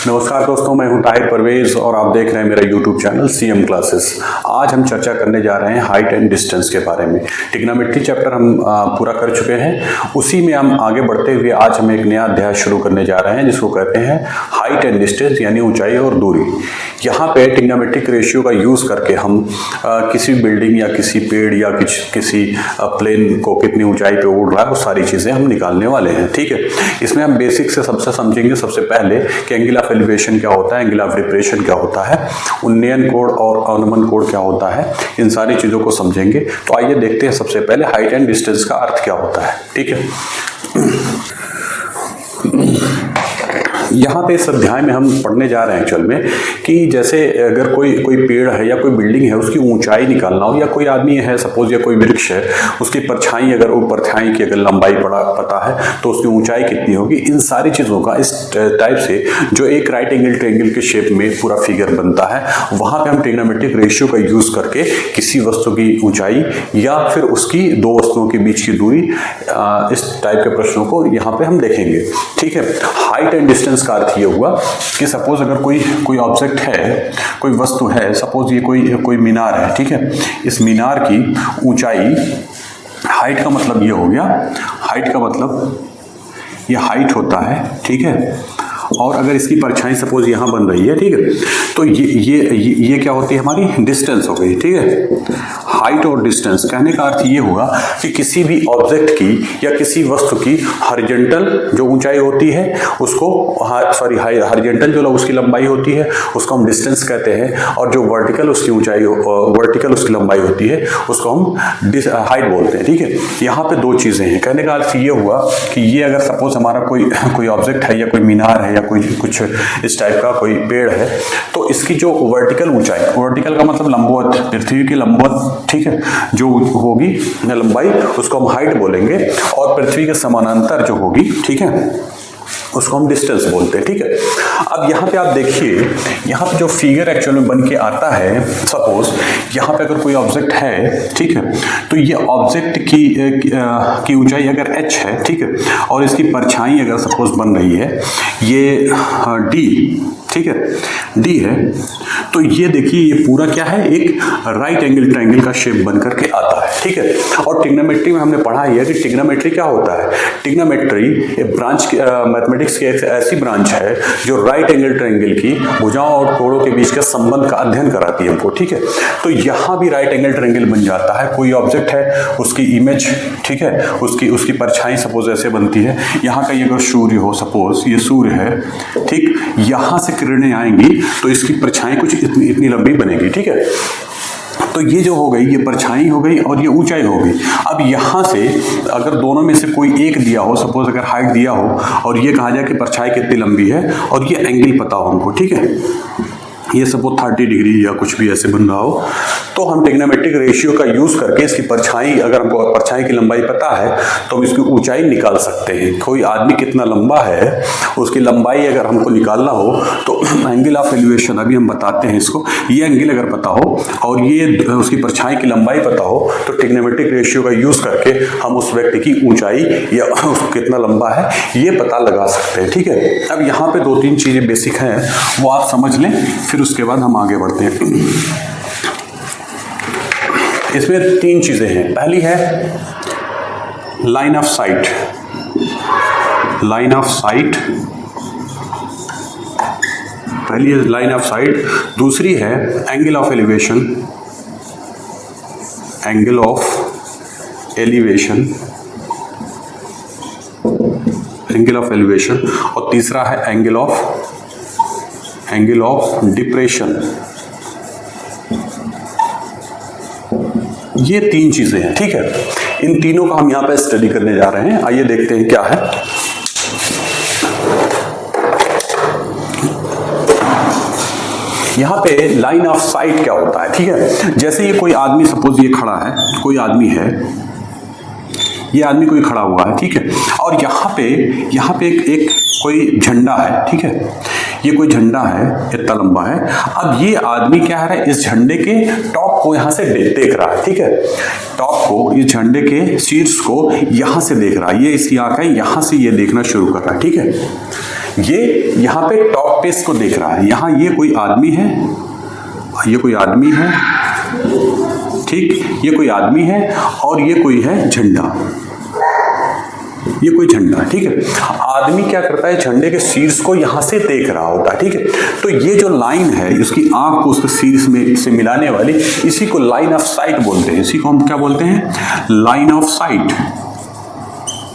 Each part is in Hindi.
नमस्कार दोस्तों, मैं हूं ताहिर परवेज और आप देख रहे हैं मेरा यूट्यूब चैनल सीएम क्लासेस। आज हम चर्चा करने जा रहे हैं हाइट एंड डिस्टेंस के बारे में। ट्रिग्नोमेट्री चैप्टर हम पूरा कर चुके हैं, उसी में हम आगे बढ़ते हुए आज हम एक नया अध्याय शुरू करने जा रहे हैं जिसको कहते हैं हाइट एंड डिस्टेंस, यानी ऊंचाई और दूरी। यहाँ पे ट्रिग्नोमेट्रिक रेशियो का यूज़ करके हम किसी बिल्डिंग या किसी पेड़ या किसी प्लेन को कितनी ऊंचाई पे उड़ रहा है वो सारी चीज़ें हम निकालने वाले हैं। ठीक है, इसमें हम बेसिक से सबसे समझेंगे सबसे पहले कि एंगल ऑफ एलिवेशन क्या होता है, एंगल ऑफ डिप्रेशन क्या होता है, उन्नयन कोण और अवनमन कोण क्या होता है, इन सारी चीज़ों को समझेंगे। तो आइए देखते हैं सबसे पहले हाइट एंड डिस्टेंस का अर्थ क्या होता है। ठीक है, यहाँ पे इस अध्याय में हम पढ़ने जा रहे हैं एक्चुअल में कि जैसे अगर कोई पेड़ है या कोई बिल्डिंग है उसकी ऊंचाई निकालना हो, या कोई आदमी है सपोज, या कोई वृक्ष है उसकी परछाई, अगर वो परछाई की अगर लंबाई पता है तो उसकी ऊंचाई कितनी होगी, इन सारी चीज़ों का इस टाइप से जो एक राइट एंगल ट्रायंगल के शेप में पूरा फिगर बनता है, वहाँ पे हम ट्रिग्नोमेट्रिक रेशियो का यूज़ करके किसी वस्तु की ऊंचाई या फिर उसकी दो वस्तुओं के बीच की दूरी, इस टाइप के प्रश्नों को यहाँ पे हम देखेंगे। ठीक है, हाइट एंड डिस्टेंस का अर्थ ये हुआ कि सपोज अगर कोई ऑब्जेक्ट है, कोई वस्तु है, सपोज ये कोई मीनार है। ठीक है, इस मीनार की ऊंचाई, हाइट का मतलब ये हो गया, हाइट का मतलब ये हाइट होता है। ठीक है, और अगर इसकी परछाई सपोज यहाँ बन रही है, ठीक है, तो ये क्या होती है, हमारी डिस्टेंस हो गई। ठीक है, हाइट और डिस्टेंस कहने का अर्थ ये हुआ कि किसी भी ऑब्जेक्ट की या किसी वस्तु की हॉरिजॉन्टल जो ऊंचाई होती है उसको, हॉरिजॉन्टल जो उसकी लंबाई होती है उसको हम डिस्टेंस कहते हैं, और जो वर्टिकल उसकी ऊंचाई, वर्टिकल उसकी लंबाई होती है उसको हम हाइट बोलते हैं। ठीक है, यहाँ पे दो चीज़ें हैं। कहने का अर्थ ये हुआ कि ये अगर सपोज हमारा कोई ऑब्जेक्ट है या कोई मीनार है या कोई कुछ इस टाइप का कोई पेड़ है, तो इसकी जो वर्टिकल ऊंचाई, वर्टिकल का मतलब लंबवत, पृथ्वी की लंबवत, ठीक है, जो होगी लंबाई उसको हम हाइट बोलेंगे, और पृथ्वी के समानांतर जो होगी, ठीक है, उसको हम डिस्टेंस बोलते हैं। ठीक है, अब यहाँ पे आप देखिए, यहाँ पे जो फिगर एक्चुअल में बन के आता है, सपोज यहाँ पे अगर कोई ऑब्जेक्ट है, ठीक है, तो ये ऑब्जेक्ट की ऊंचाई अगर h है, ठीक है, और इसकी परछाई अगर सपोज बन रही है ये d, ठीक है, d है, तो ये देखिए ये पूरा क्या है, एक राइट एंगल ट्रायंगल का शेप बन करके आता है। ठीक है, और ट्रिग्नोमेट्री में हमने पढ़ा है कि ट्रिग्नोमेट्री क्या होता है। ट्रिग्नोमेट्री एक ब्रांच, मैथमेटिक्स की एक ऐसी ब्रांच है जो राइट एंगल ट्रायंगल की भुजाओं और कोणों के बीच के संबंध का अध्ययन कराती है हमको। ठीक है, तो यहाँ भी राइट एंगल ट्रायंगल बन जाता है। कोई ऑब्जेक्ट है, उसकी इमेज, ठीक है, उसकी परछाई सपोज ऐसे बनती है। यहाँ का ये अगर सूर्य हो, सपोज ये सूर्य है, ठीक, यहाँ से किरणें आएंगी तो इसकी परछाई कुछ इतनी लंबी बनेगी। ठीक है, तो ये जो हो गई, ये परछाई हो गई और ये ऊंचाई हो गई। अब यहाँ से अगर दोनों में से कोई एक दिया हो, सपोज अगर हाइट दिया हो और ये कहा जाए कि परछाई कितनी लंबी है और ये एंगल पता हो हमको, ठीक है, ये सपोज 30 डिग्री या कुछ भी ऐसे बन रहा हो, तो हम ट्रिग्नोमेट्रिक रेशियो का यूज करके इसकी परछाई, अगर हमको परछाई की लंबाई पता है तो हम इसकी ऊंचाई निकाल सकते हैं। कोई आदमी कितना लंबा है उसकी लंबाई अगर हमको निकालना हो तो एंगल ऑफ एलिवेशन, अभी हम बताते हैं इसको, ये एंगल अगर पता हो और ये उसकी परछाई की लंबाई पता हो तो ट्रिग्नोमेट्रिक रेशियो का यूज करके हम उस व्यक्ति की ऊंचाई या उसको कितना लंबा है ये पता लगा सकते हैं। ठीक है, अब यहाँ पे 2-3 चीजें बेसिक हैं वो आप समझ लें, फिर उसके बाद हम आगे बढ़ते हैं। इसमें 3 चीजें हैं। पहली है line of site, line of site, पहली है लाइन ऑफ साइट, दूसरी है angle of elevation, angle of elevation, angle of elevation, और तीसरा है एंगल ऑफ डिप्रेशन। ये 3 चीजें हैं। ठीक है, इन तीनों का हम यहां पे स्टडी करने जा रहे हैं। आइए देखते हैं क्या है। यहाँ पे लाइन ऑफ साइट क्या होता है। ठीक है, जैसे ये कोई आदमी, सपोज ये खड़ा है, कोई आदमी है, ये आदमी कोई खड़ा हुआ है, ठीक है, और यहाँ पे एक कोई झंडा है, ठीक है, ये कोई झंडा है, इतना लंबा है। अब ये आदमी क्या है, इस झंडे के टॉप को यहाँ से देख रहा है, ठीक है, टॉप को, इस झंडे के शीर्ष को यहाँ से देख रहा है, ये इसकी आंख है, यहाँ से ये देखना शुरू कर रहा है, ठीक है, ये यहाँ पे टॉप पे इसको देख रहा है, यहाँ ये कोई आदमी है, ये कोई आदमी है, ठीक, ये कोई आदमी है और ये कोई है झंडा, ये कोई झंडा, ठीक है। आदमी क्या करता है, झंडे के शीर्ष को यहां से देख रहा होता है, ठीक है। तो ये जो लाइन है उसकी आंख को उसके शीर्ष में से मिलाने वाली, इसी को लाइन ऑफ साइट बोलते हैं। इसी को हम क्या बोलते हैं, line of site,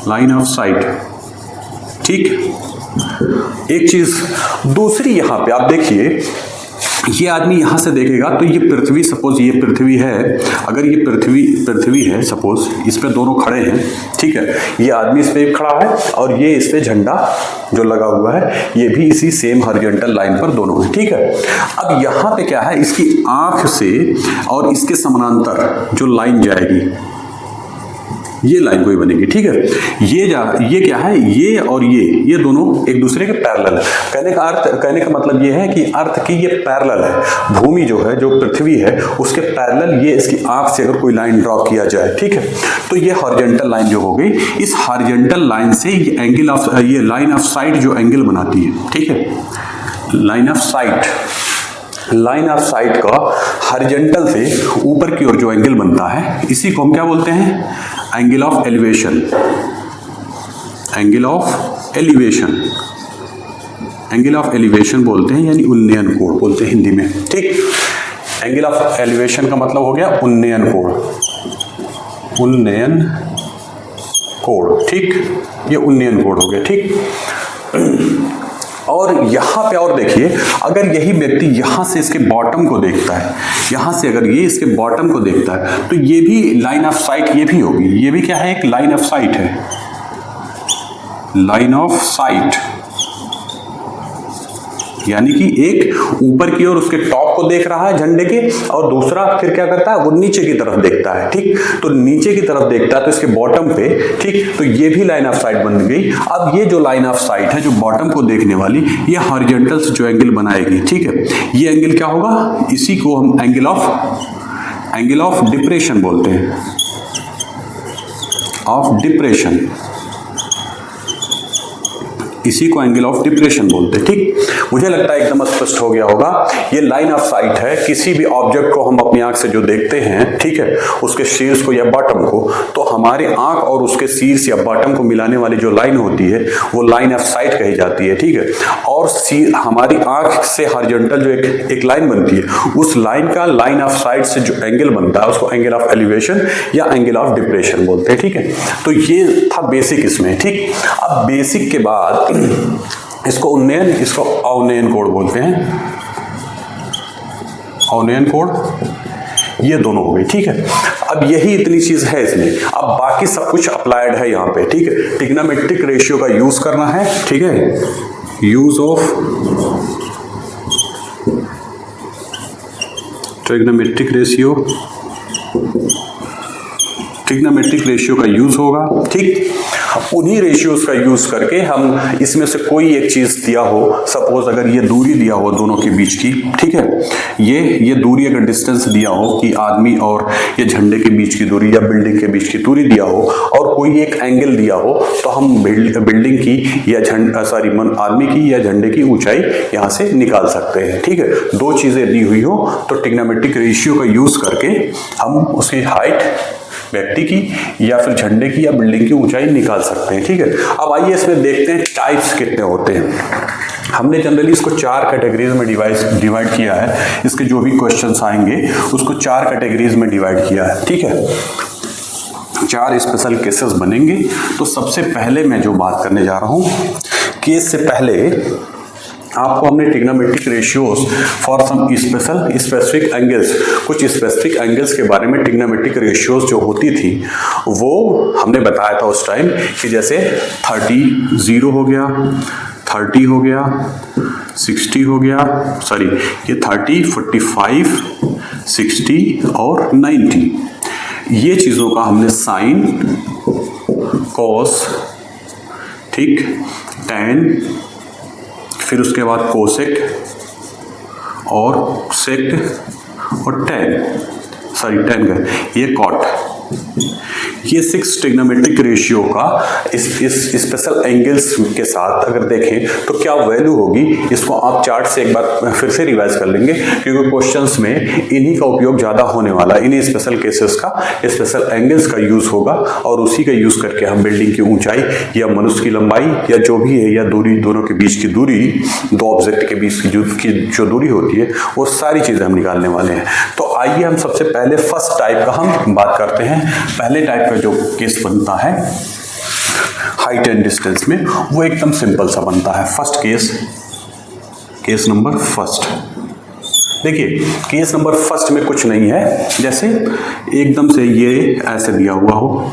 line of site, ठीक। एक चीज दूसरी, यहां पे आप देखिए, ये आदमी यहां से देखेगा तो ये पृथ्वी, सपोज ये पृथ्वी है, अगर ये पृथ्वी है सपोज, इस पे दोनों खड़े हैं, ठीक है। ये आदमी इस पे खड़ा है और ये इस पे झंडा जो लगा हुआ है, ये भी इसी सेम हॉरिजॉन्टल लाइन पर दोनों है, ठीक है। अब यहां पे क्या है, इसकी आंख से और इसके समानांतर जो लाइन जाएगी, ये लाइन कोई बनेगी, ठीक है। ये क्या है, ये और ये दोनों एक दूसरे के पैरेलल है। कहने का मतलब ये है कि अर्थ की ये पैरेलल है, भूमि जो है, जो पृथ्वी है, उसके पैरेलल ये इसकी आंख से अगर कोई लाइन ड्रॉ किया जाए, ठीक है, तो ये हॉरिजॉन्टल लाइन जो हो गई, इस हॉरिजॉन्टल लाइन से ये एंगल ऑफ, ये लाइन ऑफ साइट जो एंगल बनाती है, ठीक है, line of site, line of site का हॉरिजॉन्टल से ऊपर की ओर जो एंगल बनता है, इसी को हम क्या बोलते हैं, angle of elevation, angle of elevation, angle of elevation बोलते हैं, यानी उन्नयन कोण बोलते हैं हिंदी में, ठीक। एंगल ऑफ एलिवेशन का मतलब हो गया उन्नयन कोण, उन्नयन कोण, ठीक, ये उन्नयन कोण हो गया, ठीक। और यहां पे और देखिए, अगर यही व्यक्ति यहां से इसके बॉटम को देखता है, यहां से अगर ये इसके बॉटम को देखता है, तो ये भी लाइन ऑफ साइट, ये भी होगी, ये भी क्या है, एक लाइन ऑफ साइट है, लाइन ऑफ साइट, यानी कि एक ऊपर की ओर उसके टॉप को देख रहा है झंडे के, और दूसरा फिर क्या करता है, वो नीचे की तरफ देखता है, ठीक। तो नीचे की तरफ देखता है तो इसके बॉटम पे, ठीक, तो ये भी लाइन ऑफ साइट बन गई। अब ये जो लाइन ऑफ साइट है, जो बॉटम को देखने वाली, ये हॉरिजॉन्टल से जो एंगल बनाएगी, ठीक है, ये एंगल क्या होगा, इसी को हम एंगल ऑफ डिप्रेशन बोलते हैं, ऑफ डिप्रेशन, इसी को एंगल ऑफ डिप्रेशन बोलते हैं, ठीक। मुझे लगता है एकदम स्पष्ट हो गया होगा। ये लाइन ऑफ साइट है, किसी भी ऑब्जेक्ट को हम अपनी आंख से जो देखते हैं, ठीक है, उसके शीर्ष को या बॉटम को, तो हमारे आंख और उसके शीर्ष या बॉटम को मिलाने वाली जो लाइन होती है, वो लाइन ऑफ साइट कही जाती है, ठीक है। और हमारी आंख से हॉरिजॉन्टल जो एक लाइन बनती है, उस लाइन का लाइन ऑफ साइट से जो एंगल बनता है, उसको एंगल ऑफ एलिवेशन या एंगल ऑफ डिप्रेशन बोलते हैं, ठीक है। तो ये था बेसिक इसमें, ठीक। अब बेसिक के बाद इसको उन्नयन, इसको अवनयन कोण बोलते हैं, अवनयन कोण, ये दोनों हो गई, ठीक है। अब यही इतनी चीज है इसमें, अब बाकी सब कुछ अप्लाइड है यहाँ पे, ठीक है। ट्रिग्नोमेट्रिक रेशियो का यूज करना है, ठीक है, use of trigonometric ratio, trigonometric ratio का यूज होगा, ठीक। उन्हीं रेशियोज का यूज करके हम इसमें से कोई एक चीज दिया हो, सपोज अगर ये दूरी दिया हो दोनों के बीच की, ठीक है, ये दूरी अगर डिस्टेंस दिया हो कि आदमी और ये झंडे के बीच की दूरी या बिल्डिंग के बीच की दूरी दिया हो, और कोई एक एंगल दिया हो, तो हम बिल्डिंग की या आदमी की या झंडे की ऊंचाई यहां से निकाल सकते हैं, ठीक है। दो चीजें दी हुई हो तो ट्रिग्नोमेट्रिक रेशियो का यूज करके हम उसकी हाइट व्यक्ति की या फिर झंडे की या बिल्डिंग की ऊंचाई निकाल सकते हैं, ठीक है। अब आइए इसमें देखते हैं टाइप्स कितने होते हैं। हमने जनरली इसको 4 कैटेगरीज में डिवाइड किया है, इसके जो भी क्वेश्चंस आएंगे उसको 4 कैटेगरीज में डिवाइड किया है, ठीक है। 4 स्पेशल केसेस बनेंगे। तो सबसे पहले मैं जो बात करने जा रहा हूं, केस से पहले आपको हमने trigonometric ratios for some specific angles, कुछ स्पेसिफिक एंगल्स के बारे में ट्रिग्नोमेट्रिक रेशियोज जो होती थी वो हमने बताया था उस टाइम, कि जैसे 30 0 हो गया, 30 हो गया, 60 हो गया, सॉरी ये 30, 45, 60 और 90, ये चीज़ों का हमने साइन, कॉस, ठीक, टैन, फिर उसके बाद कोसेक और सेक और टैन, सॉरी टैन का ये कॉट, ये 6 ट्रिग्नोमेट्रिक रेशियो का इस स्पेशल एंगल्स के साथ अगर देखें तो क्या वैल्यू होगी, इसको आप चार्ट से एक बार फिर से रिवाइज कर लेंगे, क्योंकि क्वेश्चंस में इन्हीं का उपयोग ज्यादा होने वाला, इन्हीं स्पेशल केसेस का, स्पेशल एंगल्स का यूज होगा और उसी का यूज करके हम बिल्डिंग की ऊंचाई या मनुष्य की लंबाई या जो भी है, या दूरी, दोनों के बीच की दूरी, दो ऑब्जेक्ट के बीच की जो दूरी होती है, वो सारी चीजें हम निकालने वाले हैं। तो आइए हम सबसे पहले फर्स्ट टाइप का हम बात करते हैं। पहले टाइप का जो केस बनता है हाइट एंड डिस्टेंस में, वो एकदम सिंपल सा बनता है। फर्स्ट केस नंबर फर्स्ट, देखिए केस नंबर फर्स्ट में कुछ नहीं है, जैसे एकदम से ये ऐसे दिया हुआ हो,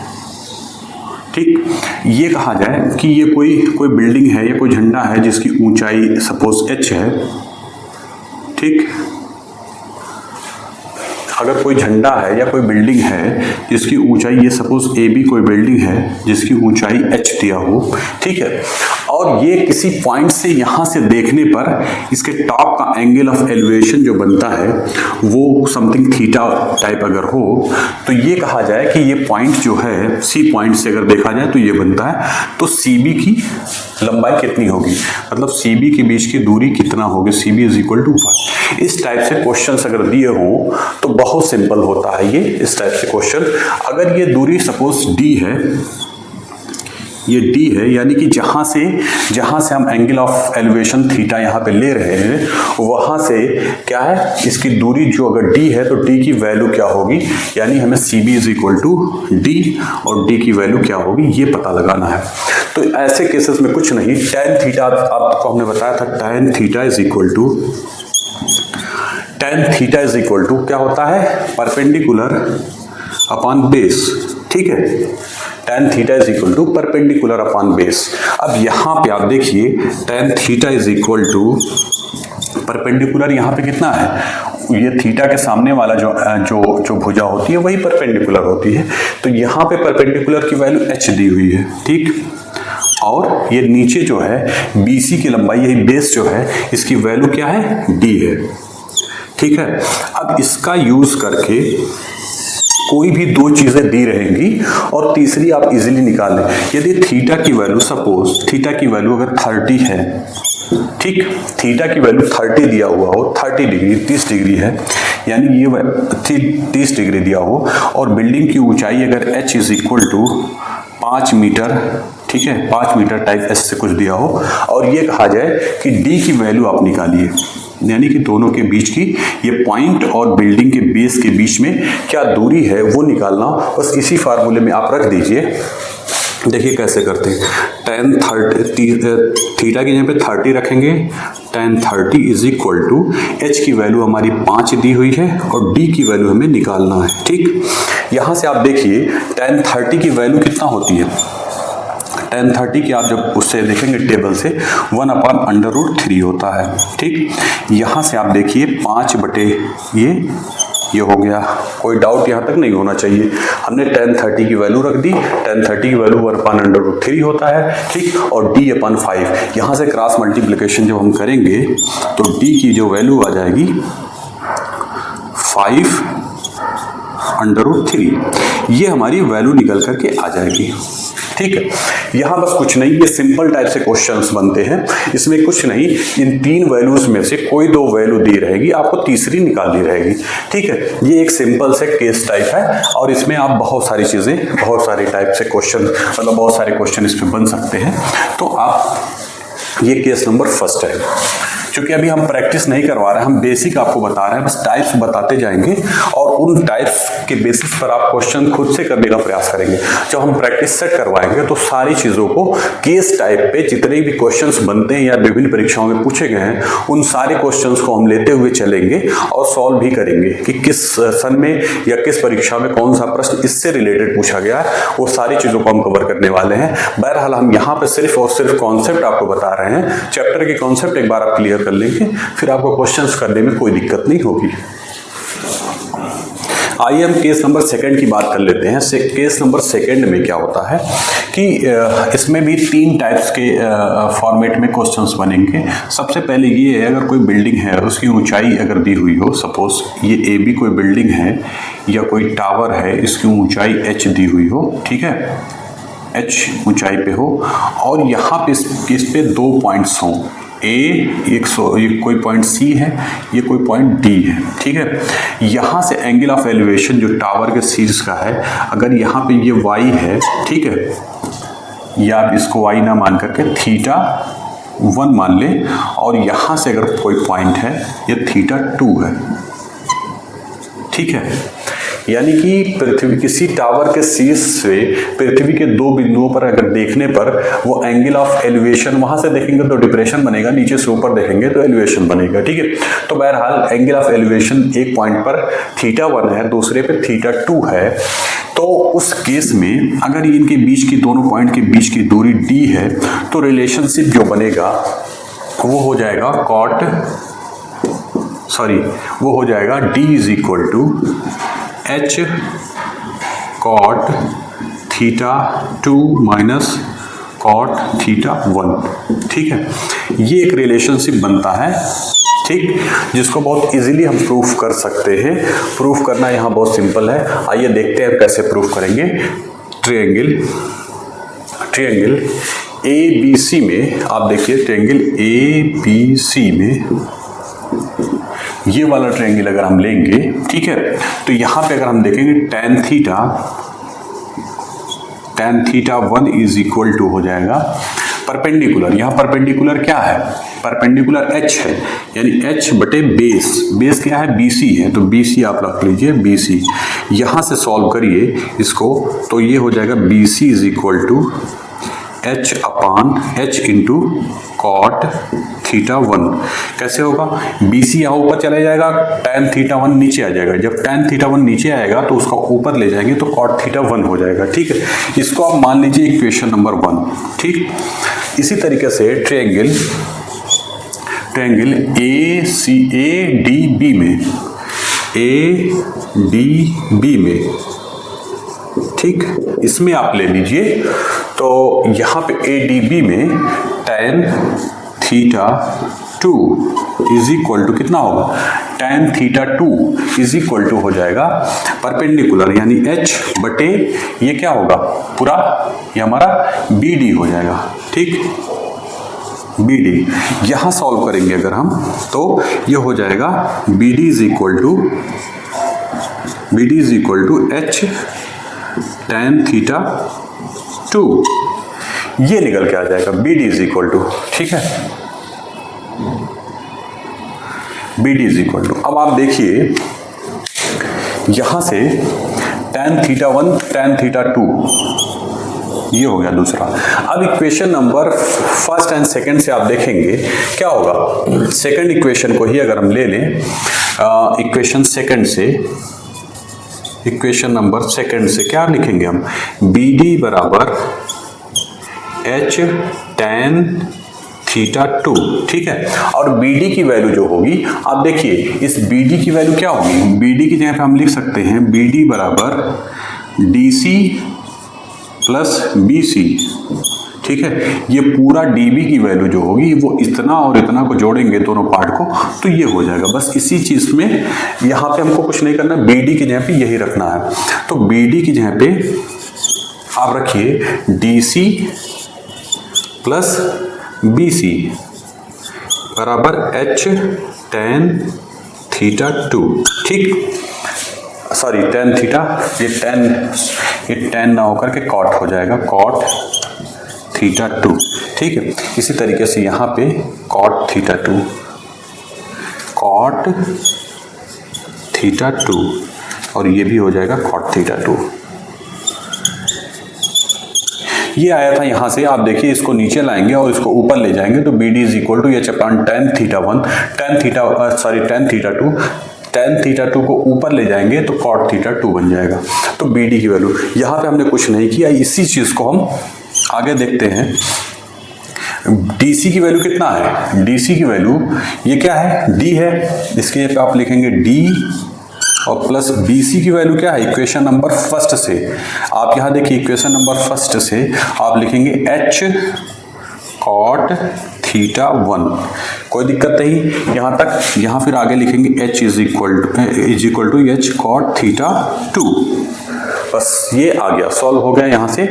ठीक, ये कहा जाए कि ये कोई बिल्डिंग है या कोई झंडा है जिसकी ऊंचाई सपोज h है, ठीक। अगर कोई झंडा है या कोई बिल्डिंग है जिसकी ऊंचाई, ये सपोज AB कोई बिल्डिंग है जिसकी ऊंचाई h दिया हो, ठीक है, और ये किसी पॉइंट से यहां से देखने पर इसके टॉप का एंगल ऑफ एलिवेशन जो बनता है वो समथिंग थीटा टाइप अगर हो, तो ये कहा जाए कि ये पॉइंट जो है C पॉइंट से अगर देखा जाए तो ये बनता है, तो CB की लंबाई कितनी होगी, मतलब CB के बीच की दूरी कितना होगी, CB इज इक्वल टू 1। इस टाइप से क्वेश्चंस अगर दिए हों तो बहुत सिंपल होता है ये, इस टाइप से क्वेश्चन। अगर ये दूरी सपोज D है, ये D है, यानी कि जहां से हम एंगल ऑफ एलिवेशन थीटा यहाँ पे ले रहे हैं, वहां से क्या है इसकी दूरी, जो अगर D है तो D की वैल्यू क्या होगी, यानी हमें CB is equal to D और D की वैल्यू क्या होगी ये पता लगाना है। तो ऐसे केसेस में कुछ नहीं, tan थीटा आपको हमने बताया था, tan theta is equal to क्या होता है, परपेंडिकुलर अपॉन बेस, ठीक है, tan theta is equal to perpendicular upon base. अब यहाँ पे आप देखिए tan theta is equal to perpendicular, यहाँ पे कितना है, ये थीटा के सामने वाला जो भुजा होती है वही परपेंडिकुलर होती है, तो यहाँ पे परपेंडिकुलर की वैल्यू h दी हुई है, ठीक, और ये नीचे जो है BC की लंबाई, यही बेस जो है, इसकी वैल्यू क्या है, D है, ठीक है। अब इसका यूज करके कोई भी दो चीजें दी रहेंगी और तीसरी आप इजीली निकाल लें। यदि थीटा की वैल्यू, सपोज थीटा की वैल्यू अगर 30 है, ठीक, थीटा की वैल्यू 30 दिया हुआ हो, 30 डिग्री 30 डिग्री है, यानी ये 30 डिग्री दिया हो, और बिल्डिंग की ऊंचाई अगर h is equal to 5 metre, ठीक है, 5 मीटर टाइप ऐसे से कुछ दिया हो, और ये कहा जाए कि D की वैल्यू आप निकालिए, यानी कि दोनों के बीच की, ये पॉइंट और बिल्डिंग के बेस के बीच में क्या दूरी है वो निकालना, बस इसी फार्मूले में आप रख दीजिए। देखिए कैसे करते हैं, tan 30 थीटा की जगह पे 30 रखेंगे, tan 30 is equal to h की वैल्यू हमारी 5 दी हुई है और D की वैल्यू हमें निकालना है, ठीक। यहाँ से आप देखिए tan 30 की वैल्यू कितना होती है, tan 30 की आप जब उससे देखेंगे टेबल से 1/√3 होता है, ठीक। यहाँ से आप देखिए 5 बटे ये हो गया, कोई डाउट यहाँ तक नहीं होना चाहिए, हमने tan 30 की वैल्यू रख दी, tan 30 की वैल्यू 1/√3 होता है, ठीक, और D/5, यहाँ से क्रॉस मल्टीप्लिकेशन जब हम करेंगे तो D की जो वैल्यू आ जाएगी 5/√3, ये हमारी वैल्यू निकल करके आ जाएगी, ठीक है। यहाँ बस कुछ नहीं, ये सिंपल टाइप से क्वेश्चंस बनते हैं, इसमें कुछ नहीं, इन 3 वैल्यूज में से कोई 2 वैल्यू दी रहेगी, आपको तीसरी निकालनी रहेगी, ठीक है। ये एक सिंपल से केस टाइप है और इसमें आप बहुत सारी चीजें, बहुत सारे टाइप से क्वेश्चन, मतलब बहुत सारे क्वेश्चन इसमें बन सकते हैं। तो आप, ये केस नंबर फर्स्ट है। क्योंकि अभी हम प्रैक्टिस नहीं करवा रहे हैं, हम बेसिक आपको बता रहे हैं, बस टाइप्स बताते जाएंगे और उन टाइप्स के बेसिस पर आप क्वेश्चन खुद से करने का प्रयास करेंगे। जब हम प्रैक्टिस सेट करवाएंगे तो सारी चीजों को केस टाइप पे जितने भी क्वेश्चंस बनते हैं या विभिन्न परीक्षाओं में पूछे गए हैं, उन सारे क्वेश्चंस को हम लेते हुए चलेंगे और सॉल्व भी करेंगे कि किस सन में या किस परीक्षा में कौन सा प्रश्न इससे रिलेटेड पूछा गया है, वो सारी चीजों को हम कवर करने वाले हैं। बहरहाल हम यहाँ पे सिर्फ और सिर्फ कॉन्सेप्ट आपको बता रहे हैं, चैप्टर के कॉन्सेप्ट एक बार आप क्लियर कर लेंगे, फिर आपको क्वेश्चंस करने में कोई दिक्कत नहीं होगी। आइए हम केस नंबर सेकंड की बात कर लेते हैं। केस नंबर सेकंड में क्या होता है कि इसमें भी 3 टाइप्स के फॉर्मेट में क्वेश्चंस बनेंगे। सबसे पहले ये है, अगर कोई बिल्डिंग है और उसकी ऊंचाई अगर दी हुई हो, सपोज ये ए बी कोई बिल्डिंग है या कोई टावर है, इसकी ऊंचाई h दी हुई हो, ठीक है, h ऊंचाई पे हो, और यहाँ पे इस पे 2 पॉइंट्स हों, ये कोई पॉइंट C है, ये कोई पॉइंट D है, ठीक है। यहाँ से एंगल ऑफ एलिवेशन जो टावर के शीर्ष का है, अगर यहाँ पे ये y है, ठीक है, या आप इसको y ना मान करके θ1 मान ले, और यहाँ से अगर कोई पॉइंट है, ये θ2 है, ठीक है। यानी कि पृथ्वी किसी टावर के शीर्ष से पृथ्वी के 2 बिंदुओं पर अगर देखने पर वो एंगल ऑफ एलिवेशन, वहां से देखेंगे तो डिप्रेशन बनेगा, नीचे से ऊपर देखेंगे तो एलिवेशन बनेगा, ठीक है। तो बहरहाल एंगल ऑफ एलिवेशन एक पॉइंट पर θ1 है, दूसरे पे θ2 है। तो उस केस में अगर इनके बीच की, दोनों पॉइंट के बीच की दूरी d है, तो रिलेशनशिप जो बनेगा वो हो जाएगा वो हो जाएगा d is equal to h cot θ2 minus cot θ1, ठीक है। ये एक रिलेशनशिप बनता है, ठीक, जिसको बहुत इजीली हम प्रूफ कर सकते हैं। प्रूफ करना यहाँ बहुत सिंपल है। आइए देखते हैं कैसे प्रूफ करेंगे। ट्रायंगल ABC में आप देखिए, ट्रायंगल ABC में ये वाला ट्रायंगल अगर हम लेंगे, ठीक है, तो यहाँ पे अगर हम देखेंगे tan θ1 इज इक्वल टू हो जाएगा परपेंडिकुलर। यहाँ परपेंडिकुलर क्या है? परपेंडिकुलर h है, यानी h बटे बेस क्या है? BC है, तो BC आप रख लीजिए, BC। यहाँ से सॉल्व करिए इसको, तो ये हो जाएगा BC is equal to h into cot θ1। कैसे होगा? BC यहाँ ऊपर चला जाएगा, tan θ1 नीचे आ जाएगा। जब tan θ1 नीचे आएगा तो उसका ऊपर ले जाएंगे तो cot θ1 हो जाएगा, ठीक है। इसको आप मान लीजिए इक्वेशन नंबर 1, ठीक। इसी तरीके से ट्रायंगल ADB में, ठीक, इसमें आप ले लीजिए, तो यहाँ पे ADB में tan θ2 इज इक्वल टू कितना होगा? tan θ2 इज इक्वल टू हो जाएगा परपेंडिकुलर, यानी h बटे ये क्या होगा पूरा, ये हमारा BD हो जाएगा, ठीक, BD। यहाँ सॉल्व करेंगे अगर हम, तो ये हो जाएगा BD is equal to h tan θ2, ये निकल के आ जाएगा BD इज इक्वल टू, ठीक है, BD इज इक्वल टू। अब आप देखिए यहां से tan θ1 tan θ2 ये हो गया दूसरा। अब equation number first and second से आप देखेंगे क्या होगा। सेकंड इक्वेशन को ही अगर हम ले लें, इक्वेशन नंबर सेकंड से क्या लिखेंगे हम? BD बराबर h tan θ2, ठीक है। और BD की वैल्यू जो होगी, आप देखिए इस BD की वैल्यू क्या होगी? BD की जगह पे हम लिख सकते हैं BD बराबर DC प्लस BC, ठीक है। ये पूरा DB की वैल्यू जो होगी, वो इतना और इतना को जोड़ेंगे दोनों पार्ट को, तो ये हो जाएगा। बस इसी चीज में यहाँ पे हमको कुछ नहीं करना, BD की जगह पे यही रखना है। तो BD की जगह पे आप रखिए DC प्लस BC बराबर h tan θ2, ठीक, सॉरी tan थीटा, ये tan ना होकर के cot हो जाएगा, cot θ2, ठीक है। इसी तरीके से यहाँ पे cot θ2 और ये भी हो जाएगा cot θ2। ये आया था यहाँ से, आप देखिए इसको नीचे लाएंगे और इसको ऊपर ले जाएंगे, तो BD is equal to h upon tan θ1 tan θ2, tan θ2 को ऊपर ले जाएंगे तो cot θ2 बन जाएगा। तो BD की वैल्यू यहाँ पे हमने कुछ नहीं किया, इसी चीज को हम आगे देखते हैं। DC की वैल्यू कितना है? DC की वैल्यू ये क्या है? D है, इसके पे आप लिखेंगे D और प्लस BC की वैल्यू क्या है इक्वेशन नंबर फर्स्ट से। आप यहाँ देखिए इक्वेशन नंबर फर्स्ट से आप लिखेंगे H cot थीटा 1, कोई दिक्कत नहीं यहाँ तक। यहाँ फिर आगे लिखेंगे H is equal to H cot theta 2। बस ये आ गया, सॉल्व हो गया यहाँ से।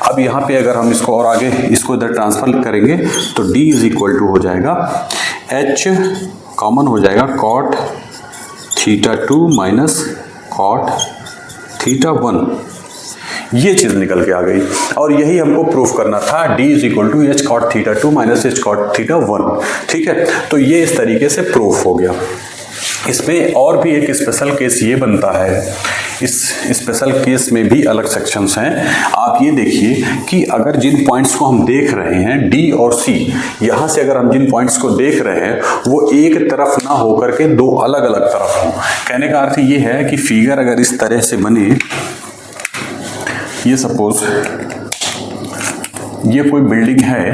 अब यहाँ पे अगर हम इसको और आगे इसको इधर ट्रांसफर करेंगे तो D इज इक्वल टू हो जाएगा H कॉमन हो जाएगा cot theta 2 minus cot theta 1। ये चीज निकल के आ गई और यही हमको प्रूफ करना था। D is equal to H cot theta 2 minus H cot theta 1। ठीक है, तो ये इस तरीके से प्रूफ हो गया। इसमें और भी एक स्पेशल केस ये बनता है, इस स्पेशल केस में भी अलग सेक्शंस हैं। आप ये देखिए कि अगर जिन पॉइंट्स को हम देख रहे हैं D और C, यहाँ से अगर हम जिन पॉइंट्स को देख रहे हैं वो एक तरफ ना होकर के दो अलग अलग तरफ हों। कहने का अर्थ ये है कि फिगर अगर इस तरह से बने, ये सपोज ये कोई बिल्डिंग है,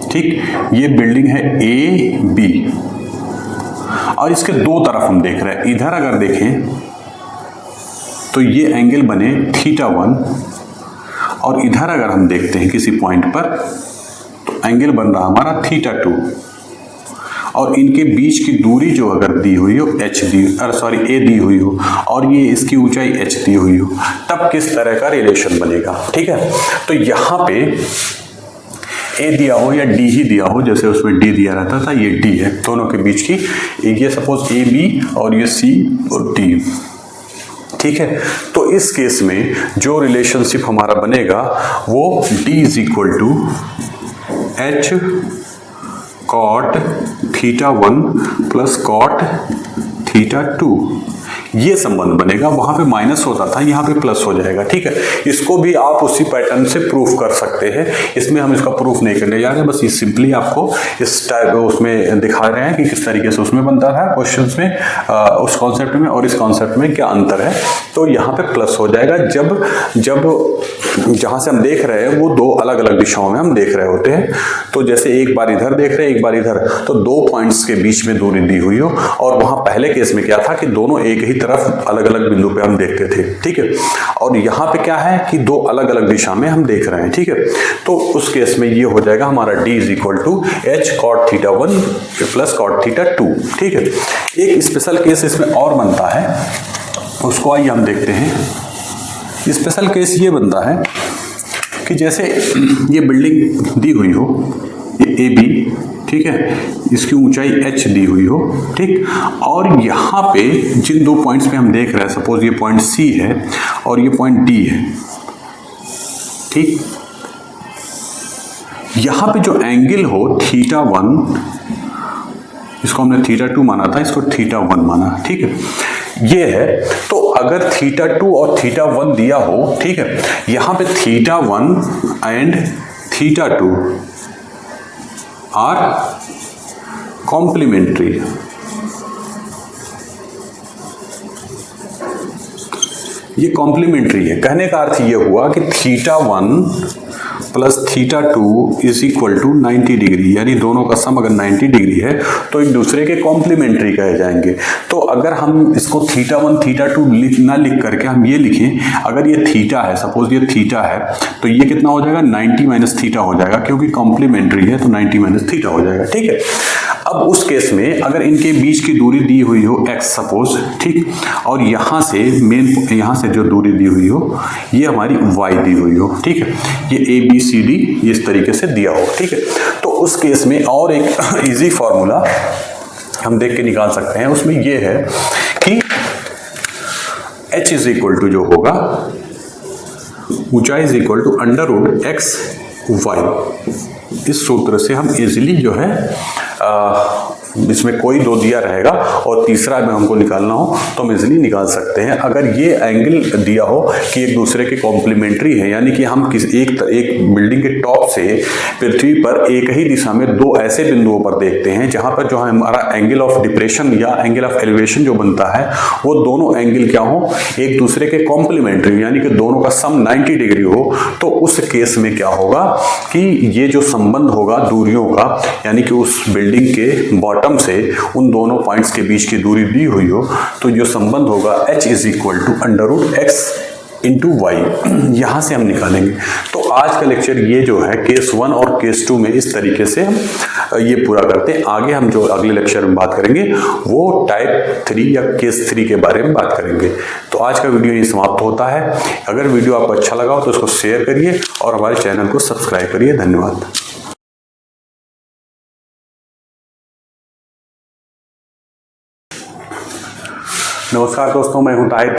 ठीक, ये बिल्डिंग है A, B और इसके दो तरफ हम देख रहे हैं। इधर अगर देखें तो ये एंगल बने थीटा 1 और इधर अगर हम देखते हैं किसी पॉइंट पर तो एंगल बन रहा हमारा थीटा 2 और इनके बीच की दूरी जो अगर दी हुई हो A दी हुई हो और ये इसकी ऊंचाई H दी हुई हो, तब किस तरह का रिलेशन बनेगा। ठीक है, तो यहाँ पे A दिया हो या D ही दिया हो, जैसे उसमें D दिया रहता था, ये D है, दोनों के बीच की एक, ये सपोज AB और ये C और D। ठीक है, तो इस केस में जो रिलेशनशिप हमारा बनेगा वो D is equal to H cot theta 1 plus cot theta 2, ये संबंध बनेगा। वहां पे माइनस होता था, यहाँ पे प्लस हो जाएगा। ठीक है, इसको भी आप उसी पैटर्न से प्रूफ कर सकते हैं। इसमें हम इसका प्रूफ नहीं करने जा रहे हैं, बस ये सिंपली आपको इस टाइप उसमें दिखा रहे हैं कि किस तरीके से उसमें बनता था क्वेश्चंस में, उस कॉन्सेप्ट में और इस कॉन्सेप्ट में क्या अंतर है। तो यहाँ पे प्लस हो जाएगा जब जहां से हम देख रहे हैं वो दो अलग अलग दिशाओं में हम देख रहे होते हैं। तो जैसे एक बार इधर देख रहे हैं, एक बार इधर, तो दो पॉइंट्स के बीच में दूरी दी हुई हो और वहां पहले केस में क्या था कि दोनों एक ही तरफ अलग अलग बिंदु पे हम देखते थे। ठीक है, और यहाँ पे क्या है कि दो अलग अलग दिशा में हम देख रहे हैं। ठीक है, तो उस केस में ये हो जाएगा हमारा D is equal to H cot theta 1 plus cot theta 2। ठीक है, एक स्पेशल केस इसमें और बनता है, उसको आइए हम देखते हैं। स्पेशल केस ये बनता है कि जैसे ये बिल्डिंग दी हुई हो, ये AB, ठीक है, इसकी ऊंचाई H दी हुई हो, ठीक, और यहाँ पे जिन दो पॉइंट्स पे हम देख रहे हैं, सपोज ये पॉइंट C है और ये पॉइंट D है। ठीक, यहाँ पे जो एंगल हो थीटा 1, इसको हमने थीटा 2 माना था, इसको थीटा 1 माना। ठीक है, ये है। तो अगर थीटा 2 और थीटा 1 दिया हो, ठीक है, यहाँ पे theta 1 and theta 2 are complementary. ये कॉम्प्लीमेंट्री है। कहने का अर्थ ये हुआ कि theta 1 plus theta 2 is equal to 90 degree, यानी दोनों का सम अगर 90 डिग्री है तो एक दूसरे के कॉम्प्लीमेंट्री कहे जाएंगे। तो अगर हम इसको थीटा 1 थीटा 2 ना लिख करके हम ये लिखें, अगर ये थीटा है, सपोज ये थीटा है, तो ये कितना हो जाएगा 90 माइनस थीटा हो जाएगा, क्योंकि कॉम्प्लीमेंट्री है तो 90 माइनस थीटा हो जाएगा। ठीक है, अब उस केस में अगर इनके बीच की दूरी दी हुई हो x सपोज, ठीक, और यहाँ से यहाँ से जो दूरी दी हुई हो ये हमारी y दी हुई हो, ठीक है, ये ABCD ये इस तरीके से दिया हो। ठीक है, तो उस केस में और एक इजी फॉर्मूला हम देख के निकाल सकते हैं। उसमें ये है कि h इज इक्वल टू जो होगा ऊंचाई is equal to under root x y। इस सूत्र से हम इजीली जो है इसमें कोई दो दिया रहेगा और तीसरा में हमको निकालना हो तो हम इजीली निकाल सकते हैं। अगर ये एंगल दिया हो कि एक दूसरे के कॉम्प्लीमेंट्री है, यानी कि हम एक बिल्डिंग के टॉप से पृथ्वी पर एक ही दिशा में दो ऐसे बिंदुओं पर देखते हैं जहां पर जो हमारा एंगल ऑफ डिप्रेशन या एंगल ऑफ एलिवेशन जो बनता है वो दोनों एंगल क्या हो, एक दूसरे के कॉम्प्लीमेंट्री, यानी कि दोनों का सम 90 डिग्री हो, तो उस केस में क्या होगा कि ये जो संबंध होगा दूरियों का, यानी कि उस बिल्डिंग के बॉटम बॉटम से उन दोनों पॉइंट्स के बीच की दूरी दी हुई हो, तो जो संबंध होगा h is equal to √x into y, यहाँ से हम निकालेंगे। तो आज का लेक्चर ये जो है केस 1 और केस 2 में इस तरीके से हम ये पूरा करते हैं। आगे हम जो अगले लेक्चर में बात करेंगे वो टाइप 3 या केस 3 के बारे में बात करेंगे। तो आज का वीडियो ये समाप्त होता है। अगर वीडियो आपको अच्छा लगा हो तो इसको शेयर करिए और हमारे चैनल को सब्सक्राइब करिए। धन्यवाद। नमस्कार दोस्तों, मैं हूं ताहिर।